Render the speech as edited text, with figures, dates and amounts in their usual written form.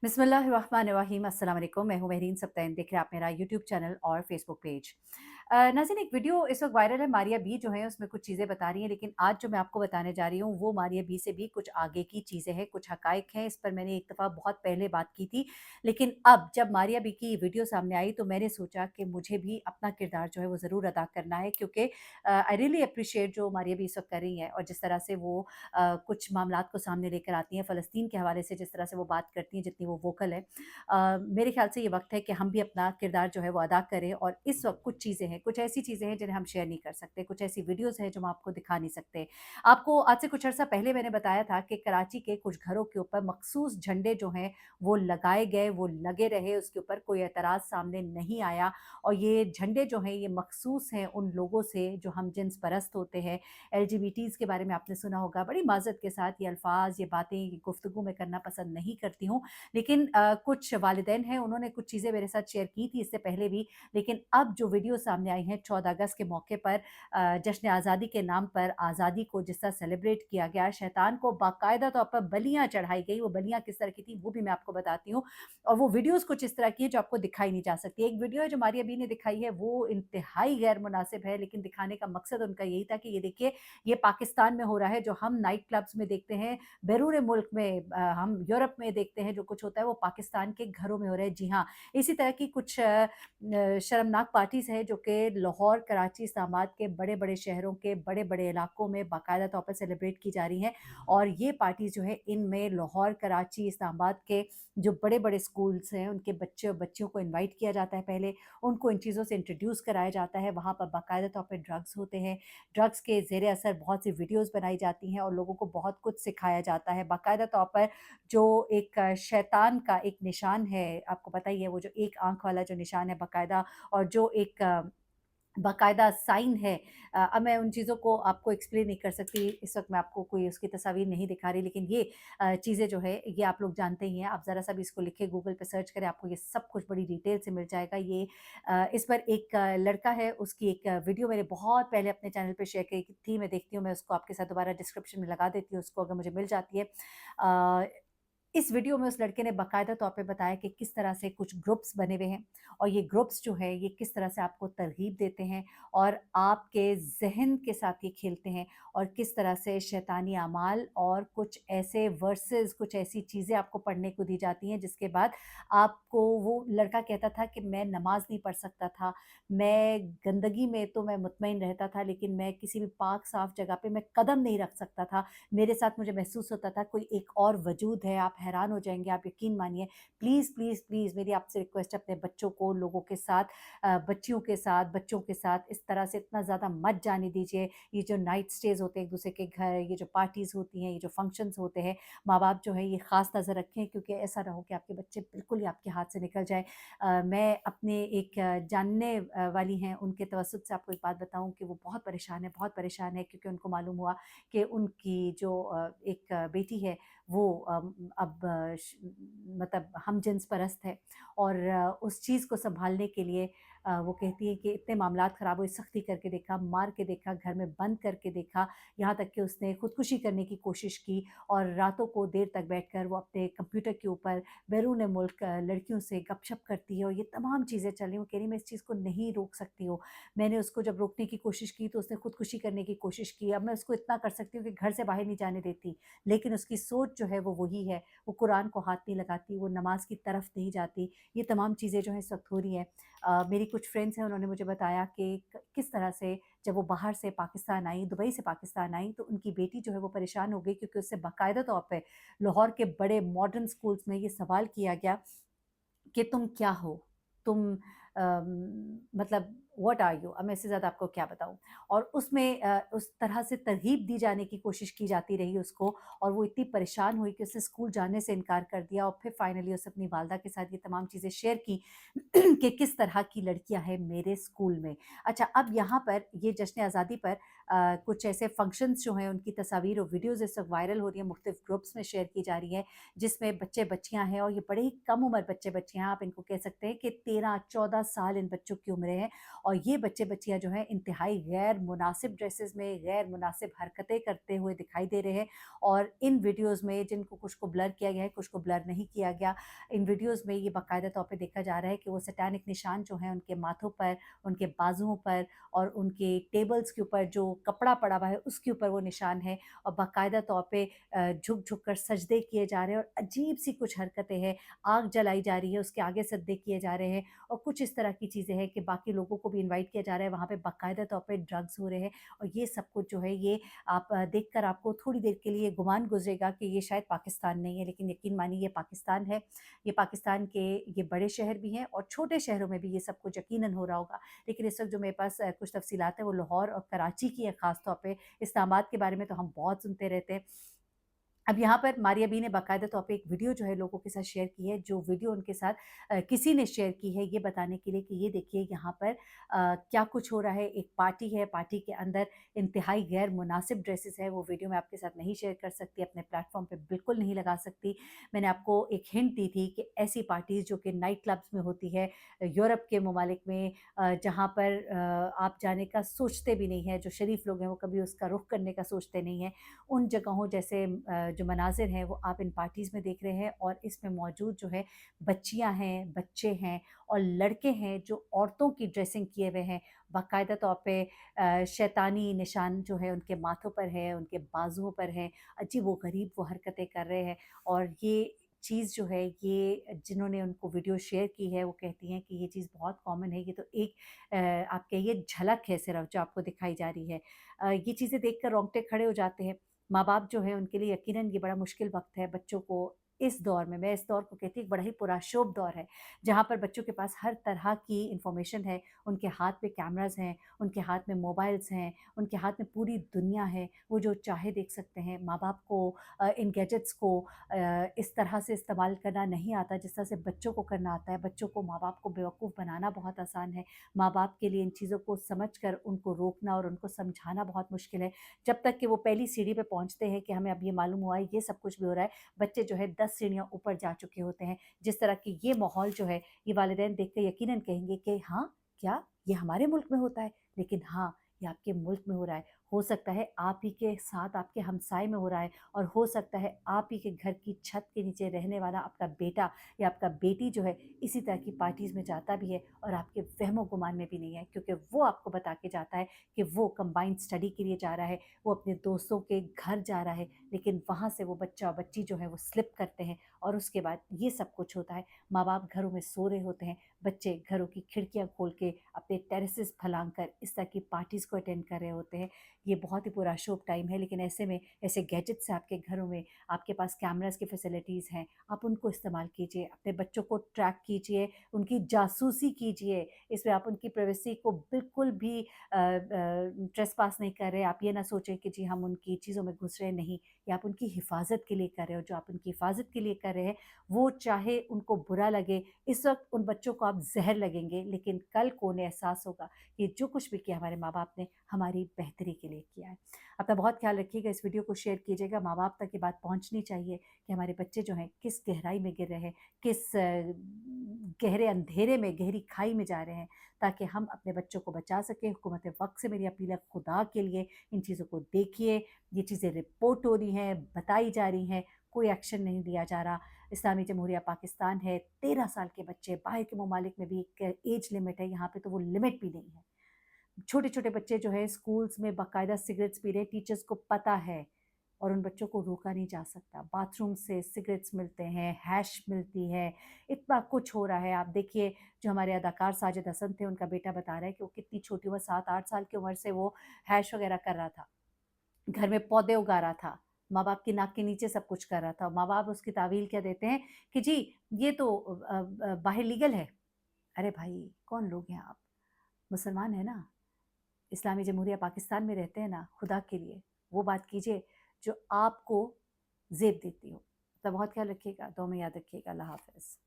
बिस्मिल्लाहिर्रहमानिर्रहीम अस्सलाम वालेकुम। मैं हूं महरीन सब्तैन, देख रहे हैं आप मेरा यूट्यूब चैनल और फेसबुक पेज। नाज़रीन, एक वीडियो इस वक्त वायरल है। मारिया बी जो है उसमें कुछ चीज़ें बता रही हैं, लेकिन आज जो मैं आपको बताने जा रही हूँ वो मारिया बी से भी कुछ आगे की चीज़ें हैं, कुछ हकाइक हैं। इस पर मैंने एक दफ़ा बहुत पहले बात की थी, लेकिन अब जब मारिया बी की वीडियो सामने आई तो मैंने सोचा कि मुझे भी अपना किरदार जो है वो ज़रूर अदा करना है, क्योंकि आई रियली अप्रिशिएट जो मारिया बी इस वक्त कर रही हैं और जिस तरह से वो कुछ मामलात को सामने लेकर आती हैं फ़लस्तीन के हवाले से, जिस तरह से वो बात करती हैं, जितनी वो वोकल है। मेरे ख्याल से ये वक्त है कि हम भी अपना किरदार जो है वो अदा करें। और इस वक्त कुछ चीज़ें हैं, कुछ ऐसी चीज़ें हैं जिन्हें हम शेयर नहीं कर सकते, कुछ ऐसी वीडियोज़ हैं जो हम आपको दिखा नहीं सकते। आपको आज से कुछ अर्सा पहले मैंने बताया था कि कराची के कुछ घरों के ऊपर मखसूस झंडे जो हैं वो लगाए गए, वो लगे रहे, उसके ऊपर कोई एतराज़ सामने नहीं आया। और ये झंडे जो हैं ये मखसूस हैं उन लोगों से जो हम जिन्स परस्त होते हैं। एलजीबीटीज़ के बारे में आपने सुना होगा। बड़ी माज़रत के साथ ये अल्फ़ाज़, ये बातें, ये गुफ्तगू मैं करना पसंद नहीं करती हूँ, लेकिन कुछ वालिदैन हैं, उन्होंने कुछ चीज़ें मेरे साथ शेयर की थी इससे पहले भी। लेकिन अब जो वीडियो सामने आई हैं 14 अगस्त के मौके पर, जश्न आज़ादी के नाम पर आज़ादी को जिस तरह सेलिब्रेट किया गया, शैतान को बाकायदा तौर पर बलियाँ चढ़ाई गई। वो बलियाँ किस तरह की थी वो भी मैं आपको बताती हूँ, और वो वीडियोज़ कुछ इस तरह की है जो आपको दिखाई नहीं जा सकती। एक वीडियो है जो मारिया बी ने दिखाई है, वो इंतहाई गैर मुनासिब है, लेकिन दिखाने का मकसद उनका यही था कि ये देखिए, ये पाकिस्तान में हो रहा है। जो हम नाइट क्लब्स में देखते हैं बैरून मुल्क में, हम यूरोप में देखते हैं जो कुछ होता है, वो पाकिस्तान के घरों में हो रहा है। जी हाँ, इसी तरह की कुछ शर्मनाक पार्टीज़ हैं जो कि लाहौर, कराची, इस्लामाबाद के बड़े-बड़े शहरों के बड़े-बड़े इलाकों में बाकायदा तौर पर सेलिब्रेट की जा रही हैं। और ये पार्टीज़ जो है इनमें लाहौर, कराची, इस्लामाबाद के जो बड़े-बड़े स्कूल्स हैं उनके बच्चे और बच्चियों को इनवाइट किया जाता है पहले, उनको इन चीज़ों से इंट्रोड्यूस कराया जाता है। वहाँ पर बाकायदा तौर पे ड्रग्स होते हैं, ड्रग्स के ज़ेर असर बहुत सी वीडियोज़ बनाई जाती हैं और लोगों को बहुत कुछ सिखाया जाता है। बाकायदा तौर पर जो एक शैतान का एक निशान है, आपको पता ही है, वो जो एक आँख वाला जो निशान है बाकायदा, और जो एक बाकायदा साइन है। अब मैं उन चीज़ों को आपको एक्सप्लेन नहीं कर सकती, इस वक़्त मैं आपको कोई उसकी तस्वीर नहीं दिखा रही, लेकिन ये चीज़ें जो है ये आप लोग जानते ही हैं। आप ज़रा-सा भी इसको लिखें, गूगल पे सर्च करें, आपको ये सब कुछ बड़ी डिटेल से मिल जाएगा। ये इस पर एक लड़का है, उसकी एक वीडियो मैंने बहुत पहले अपने चैनल पे शेयर की थी, मैं देखती हूँ, मैं उसको आपके साथ दोबारा डिस्क्रिप्शन में लगा देती हूँ उसको, अगर मुझे मिल जाती है। अ, इस वीडियो में उस लड़के ने बाकायदा तौर पे बताया कि किस तरह से कुछ ग्रुप्स बने हुए हैं, और ये ग्रुप्स जो है ये किस तरह से आपको तरगीब देते हैं और आपके ज़हन के साथ ये खेलते हैं, और किस तरह से शैतानी अमाल और कुछ ऐसे वर्सेस, कुछ ऐसी चीज़ें आपको पढ़ने को दी जाती हैं जिसके बाद आपको, वो लड़का कहता था कि मैं नमाज़ नहीं पढ़ सकता था, मैं गंदगी में तो मैं मुतमईन रहता था, लेकिन मैं किसी भी पाक साफ़ जगह पे मैं कदम नहीं रख सकता था। मेरे साथ मुझे महसूस होता था कोई एक और वजूद है। आप हैरान हो जाएँगे, आप यकीन मानिए। प्लीज़, प्लीज़, प्लीज़ मेरी आपसे रिक्वेस्ट है, अपने बच्चों को, लोगों के साथ, बच्चियों के साथ, बच्चों के साथ इस तरह से इतना ज़्यादा मत जाने दीजिए। ये जो नाइट स्टेज़ होते हैं एक-दूसरे के घर, ये जो पार्टीज़ होती हैं, ये जो फंक्शंस होते हैं, माँ-बाप जो है ये ख़ास नज़र रखें, क्योंकि ऐसा ना हो कि आपके बच्चे बिल्कुल ही आपके हाथ से निकल जाएँ। मैं अपने एक जानने वाली हैं, उनके तवस्सुत से आपको एक बात बताऊँ कि वो बहुत परेशान है, क्योंकि उनको मालूम हुआ कि उनकी जो एक बेटी है वो अब मतलब हम जिन्स परस्त है, और उस चीज़ को सँभालने के लिए वो कहती है कि इतने मामलात ख़राब हुए, सख्ती करके देखा, मार के देखा, घर में बंद करके देखा, यहाँ तक कि उसने खुदकुशी करने की कोशिश की, और रातों को देर तक बैठकर वो अपने कंप्यूटर के ऊपर बैरून मुल्क लड़कियों से गपशप करती है, और ये तमाम चीज़ें चल रही हैं। वो कह रही मैं इस चीज़ को नहीं रोक सकती हूँ। मैंने उसको जब रोकने की कोशिश की तो उसने खुदकुशी करने की कोशिश की। अब मैं उसको इतना कर सकती हूँ कि घर से बाहर नहीं जाने देती, लेकिन उसकी सोच जो है वो वही है। वो कुरान को हाथ नहीं लगाती, वो नमाज़ की तरफ नहीं जाती। ये तमाम चीज़ें जो हैं इस वक़्त हो रही हैं। मेरी कुछ फ्रेंड्स हैं, उन्होंने मुझे बताया कि किस तरह से जब वो बाहर से पाकिस्तान आई, दुबई से पाकिस्तान आई, तो उनकी बेटी जो है वो परेशान हो गई, क्योंकि उससे बाकायदा तौर पे लाहौर के बड़े मॉडर्न स्कूल्स में ये सवाल किया गया कि तुम क्या हो? तुम मतलब व्हाट आर यू? अब मैं इससे ज़्यादा आपको क्या बताऊँ? और उसमें उस तरह से तरग़ीब दी जाने की कोशिश की जाती रही उसको, और वो इतनी परेशान हुई कि उसने स्कूल जाने से इनकार कर दिया, और फिर फाइनली उसने अपनी वालदा के साथ ये तमाम चीज़ें शेयर की कि किस तरह की लड़कियाँ हैं मेरे स्कूल में। अच्छा, अब यहाँ पर ये जश्न आज़ादी पर कुछ ऐसे फंक्शंस जो हैं उनकी तस्वीर और वीडियोज़ इस वक़्त वायरल हो रही हैं, मुख्तलिफ़ ग्रुप्स में शेयर की जा रही हैं, जिसमें बच्चे-बच्चियाँ हैं, और ये बड़े ही कम उम्र बच्चे-बच्चियाँ हैं। आप इनको कह सकते हैं कि 13-14 साल इन बच्चों की उम्रें हैं, और ये बच्चे-बच्चियाँ जो हैं इंतहाई गैर मुनासिब ड्रेसेस में, गैर मुनासिब हरकतें करते हुए दिखाई दे रहे हैं। और इन वीडियोज़ में जिनको कुछ को ब्लर किया गया है, कुछ को ब्लर नहीं किया गया। इन वीडियोज़ में ये बाकायदा तौर पे देखा जा रहा है कि वो सैटानिक निशान जो हैं उनके माथों पर, उनके बाजुओं पर और उनके टेबल्स के ऊपर जो कपड़ा पड़ा हुआ है उसके ऊपर वो निशान है। और बाकायदा तौर पे झुक-झुक कर सजदे किए जा रहे हैं और अजीब-सी कुछ हरकतें हैं। आग जलाई जा रही है, उसके आगे सजदे किए जा रहे हैं और कुछ इस तरह की चीज़ें हैं कि बाकी लोगों को भी इनवाइट किया जा रहा है, वहाँ पे बाकायदा तौर पे ड्रग्स हो रहे हैं। और ये सब कुछ जो है ये आप देखकर आपको थोड़ी देर के लिए गुमान गुज़रेगा कि ये शायद पाकिस्तान नहीं है, लेकिन यकीन मानिए ये पाकिस्तान है। ये पाकिस्तान के ये बड़े शहर भी हैं और छोटे शहरों में भी ये सब कुछ यकीनन हो रहा होगा। लेकिन इस वक़्त जो मेरे पास कुछ तफ़सीलात हैं वो लाहौर और कराची की है ख़ास तौर पे। इस्लामाबाद के बारे में तो हम बहुत सुनते रहते हैं। अब यहाँ पर मारिया बी ने बाकायदा तौर पे एक वीडियो जो है लोगों के साथ शेयर की है, जो वीडियो उनके साथ किसी ने शेयर की है ये बताने के लिए कि ये देखिए यहाँ पर क्या कुछ हो रहा है। एक पार्टी है, पार्टी के अंदर इंतहाई गैर मुनासिब ड्रेसेस है, वो वीडियो मैं आपके साथ नहीं शेयर कर सकती, अपने प्लेटफ़ॉर्म पे बिल्कुल नहीं लगा सकती। मैंने आपको एक हिंट दी थी कि ऐसी पार्टीज़ जो कि नाइट क्लब्स में होती है, यूरोप के ममालिक में जहाँ पर आप जाने का सोचते भी नहीं हैं, जो शरीफ लोग हैं वो कभी उसका रुख करने का सोचते नहीं हैं। उन जगहों जैसे जो मनाज़िर हैं वो आप इन पार्टीज़ में देख रहे हैं और इसमें मौजूद जो है बच्चियाँ हैं, बच्चे हैं और लड़के हैं जो औरतों की ड्रेसिंग किए हुए हैं। बाकायदा तौर पे शैतानी निशान जो है उनके माथों पर है, उनके बाजुओं पर है। अजीब-ओ-गरीब वो हरकतें कर रहे हैं और ये चीज़ जो है ये जिन्होंने उनको वीडियो शेयर की है वो कहती हैं कि ये चीज़ बहुत कॉमन है। ये तो एक आप कहिए झलक है सिर्फ़ जो आपको दिखाई जा रही है। ये चीज़ें देखकर रोंगटे खड़े हो जाते हैं। माँ-बाप जो हैं उनके लिए यकीनन ये बड़ा मुश्किल वक़्त है बच्चों को इस दौर में, मैं इस दौर को कहती हूँ एक बड़ा ही पुरशोभ दौर है, जहाँ पर बच्चों के पास हर तरह की इन्फॉर्मेशन है, उनके हाथ में कैमराज़ हैं, उनके हाथ में मोबाइल्स हैं, उनके हाथ में पूरी दुनिया है, वो जो चाहे देख सकते हैं। माँ-बाप को इन गैजेट्स को इस तरह से इस्तेमाल करना नहीं आता जिस तरह से बच्चों को करना आता है। बच्चों को माँ-बाप को बेवकूफ़ बनाना बहुत आसान है, माँ-बाप के लिए इन चीज़ों को समझकर उनको रोकना और उनको समझाना बहुत मुश्किल है। जब तक कि वो पहली सीढ़ी पे पहुँचते हैं कि हमें अब ये मालूम हुआ है ये सब कुछ भी हो रहा है, बच्चे जो है 10 सीढ़ियाँ ऊपर जा चुके होते हैं। जिस तरह की ये माहौल जो है, ये वालिदैन देख के यकीनन कहेंगे कि हाँ, क्या? ये हमारे मुल्क में होता है? लेकिन हाँ, ये आपके मुल्क में हो रहा है। हो सकता है आप ही के साथ आपके हमसाए में हो रहा है और हो सकता है आप ही के घर की छत के नीचे रहने वाला आपका बेटा या आपका बेटी जो है, इसी तरह की पार्टीज़ में जाता भी है और आपके वहमो-गुमान में भी नहीं है क्योंकि वो आपको बता के जाता है कि वो कंबाइंड स्टडी के लिए जा रहा है, वो अपने दोस्तों के घर जा रहा है, लेकिन वहाँ से वो बच्चा और बच्ची जो है वो स्लिप करते हैं और उसके बाद ये सब कुछ होता है। माँ-बाप घरों में सो रहे होते हैं, बच्चे घरों की खिड़कियाँ खोल के अपने टेरेसेस फलांग कर इस तरह की पार्टीज़ को अटेंड कर रहे होते हैं। ये बहुत ही पुरशोभ टाइम है, लेकिन ऐसे में ऐसे गैजेट्स हैं आपके घरों में, आपके पास कैमराज़ की फैसिलिटीज़ हैं, आप उनको इस्तेमाल कीजिए, अपने बच्चों को ट्रैक कीजिए, उनकी जासूसी कीजिए। इसमें आप उनकी प्राइवेसी को बिल्कुल भी ट्रेसपास नहीं कर रहे। आप ये ना सोचें कि जी हम उनकी चीज़ों में घुस रहे नहीं, ये आप उनकी हिफाज़त के लिए कर रहे हो। जो आप उनकी हिफाज़त के लिए कर रहे हैं, वो चाहे उनको बुरा लगे, इस वक़्त उन बच्चों को आप ज़हर लगेंगे, लेकिन कल को उन्हें एहसास होगा कि जो कुछ भी किया हमारे माँ-बाप ने, हमारी बेहतरी के लिए किया है। अपना बहुत ख़्याल रखिएगा, इस वीडियो को शेयर कीजिएगा, माँ-बाप तक ये बात पहुँचनी चाहिए कि हमारे बच्चे जो हैं, किस गहराई में गिर रहे हैं, किस गहरे अंधेरे में, गहरी खाई में जा रहे हैं, ताकि हम अपने बच्चों को बचा सकें। हुकूमत वक़्त से मेरी अपील है, खुदा के लिए इन चीज़ों को देखिए, ये चीज़ें रिपोर्ट हो रही हैं, बताई जा रही हैं, कोई एक्शन नहीं लिया जा रहा। इस्लामी जमहूरिया पाकिस्तान है, 13 साल के बच्चे, बाहर के ममालिक में भी एक एज लिमिट है, यहाँ पे तो वो लिमिट भी नहीं है। छोटे-छोटे बच्चे जो है स्कूल्स में बाकायदा सिगरेट्स पी रहे हैं, टीचर्स को पता है और उन बच्चों को रोका नहीं जा सकता। बाथरूम से सिगरेट्स मिलते हैं, हैश मिलती है, इतना कुछ हो रहा है। आप देखिए जो हमारे अदाकार साजिद हसन थे, उनका बेटा बता रहा है कि वो कितनी छोटी उम्र 7-8 साल की उम्र से वो हैश वगैरह कर रहा था। घर में पौधे उगा रहा था, माँ-बाप की नाक के नीचे सब कुछ कर रहा था। माँ-बाप उसकी तावील क्या देते हैं कि जी ये तो बाहर लीगल है। अरे भाई, कौन लोग हैं आप? मुसलमान हैं ना? इस्लामी जमहूरिया पाकिस्तान में रहते हैं ना, खुदा के लिए वो बात कीजिए जो आपको ज़ेब देती हो। अपना बहुत ख्याल रखिएगा, दुआ में याद रखिएगा। अल्लाह हाफ़िज़।